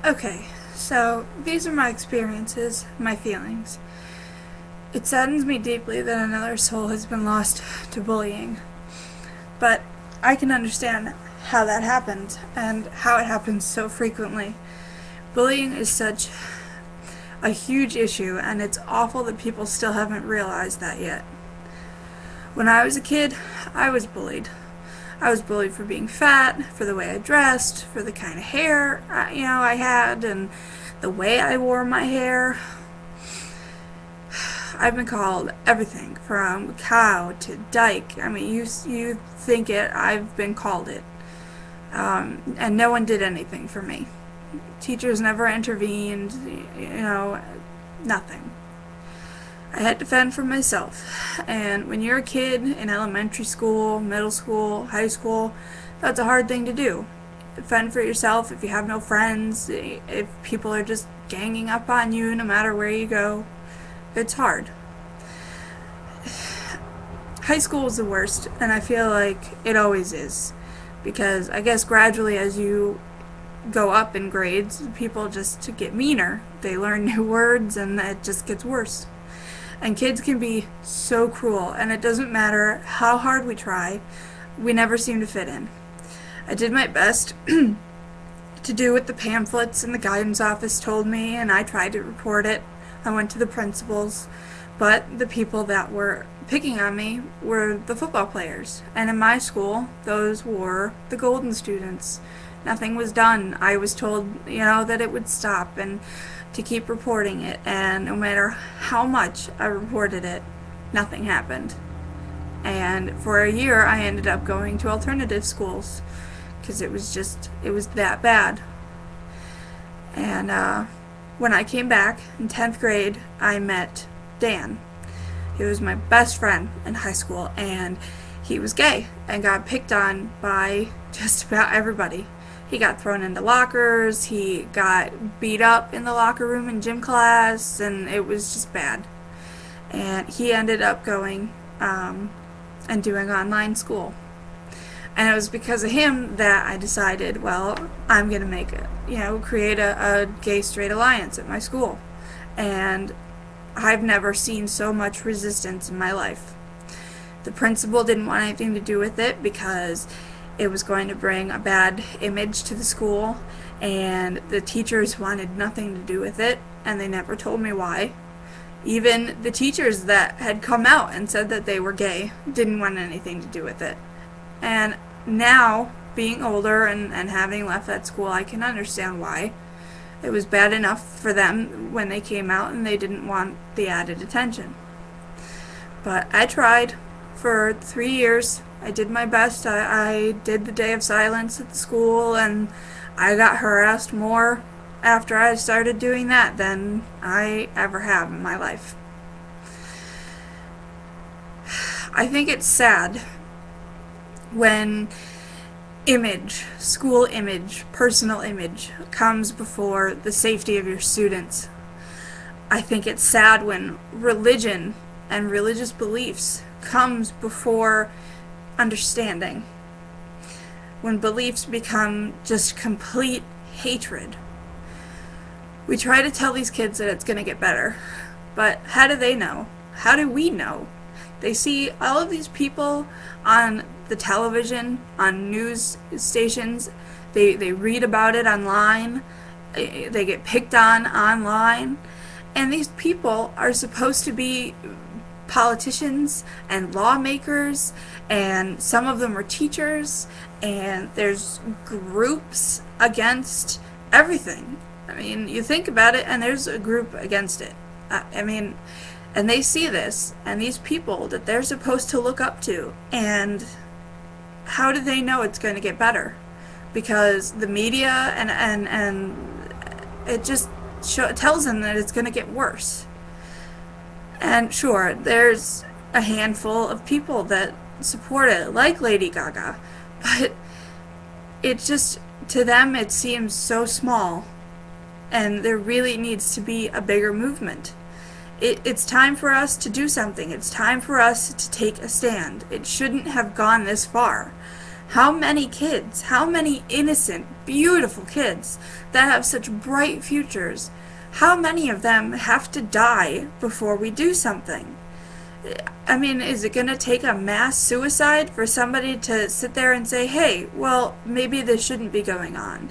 Okay, so these are my experiences, my feelings. It saddens me deeply that another soul has been lost to bullying, but I can understand how that happens and how it happens so frequently. Bullying is such a huge issue, and it's awful that people still haven't realized that yet. When I was a kid, I was bullied. I was bullied for being fat, for the way I dressed, for the kind of hair I had, and the way I wore my hair. I've been called everything from cow to dyke. I mean, you think it, I've been called it. And no one did anything for me. Teachers never intervened, nothing. I had to fend for myself. And when you're a kid in elementary school, middle school, high school, that's a hard thing to do. Fend for yourself if you have no friends, if people are just ganging up on you no matter where you go. It's hard. High school is the worst, and I feel like it always is. Because I guess gradually as you go up in grades, people just get meaner. They learn new words, and it just gets worse. And kids can be so cruel, and it doesn't matter how hard we try, we never seem to fit in. I did my best to do what the pamphlets and the guidance office told me, and I tried to report it. I went to the principals, but the people that were picking on me were the football players. And in my school, those were the golden students. Nothing was done. I was told, that it would stop and to keep reporting it, and no matter how much I reported it, nothing happened. And for a year, I ended up going to alternative schools because it was that bad. And when I came back in 10th grade, I met Dan. He was my best friend in high school, and he was gay and got picked on by just about everybody. He got thrown into lockers, he got beat up in the locker room in gym class, and it was just bad. And he ended up going and doing online school. And it was because of him that I decided, well, I'm going to create a gay-straight alliance at my school. And I've never seen so much resistance in my life. The principal didn't want anything to do with it because it was going to bring a bad image to the school, and the teachers wanted nothing to do with it, and they never told me why. Even the teachers that had come out and said that they were gay didn't want anything to do with it. And now, being older and having left that school, I can understand why. It was bad enough for them when they came out and they didn't want the added attention. But I tried for 3 years. I did my best. I did the day of silence at the school, and I got harassed more after I started doing that than I ever have in my life. I think it's sad when school image, personal image, comes before the safety of your students. I think it's sad when religion and religious beliefs comes before understanding. When beliefs become just complete hatred. We try to tell these kids that it's going to get better, but how do they know? How do we know? They see all of these people on the television, on news stations, they read about it online, they get picked on online, and these people are supposed to be politicians and lawmakers, and some of them are teachers, and there's groups against everything. I mean, you think about it, and there's a group against it. And they see this, and these people that they're supposed to look up to, and how do they know it's going to get better? Because the media and it just tells them that it's going to get worse. And sure, there's a handful of people that support it, like Lady Gaga, but it just, to them, it seems so small, and there really needs to be a bigger movement. It's time for us to do something. It's time for us to take a stand. It shouldn't have gone this far. How many kids, how many innocent, beautiful kids that have such bright futures, how many of them have to die before we do something? I mean, is it going to take a mass suicide for somebody to sit there and say, hey, well, maybe this shouldn't be going on?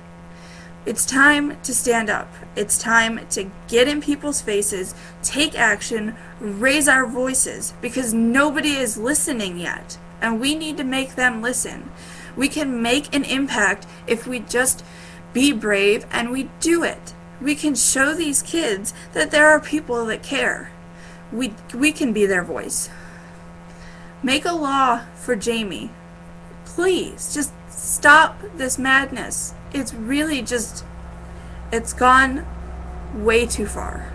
It's time to stand up. It's time to get in people's faces, take action, raise our voices, because nobody is listening yet, and we need to make them listen. We can make an impact if we just be brave and we do it. We can show these kids that there are people that care. We can be their voice. Make a law for Jamey. Please, just stop this madness. It's really just, it's gone way too far.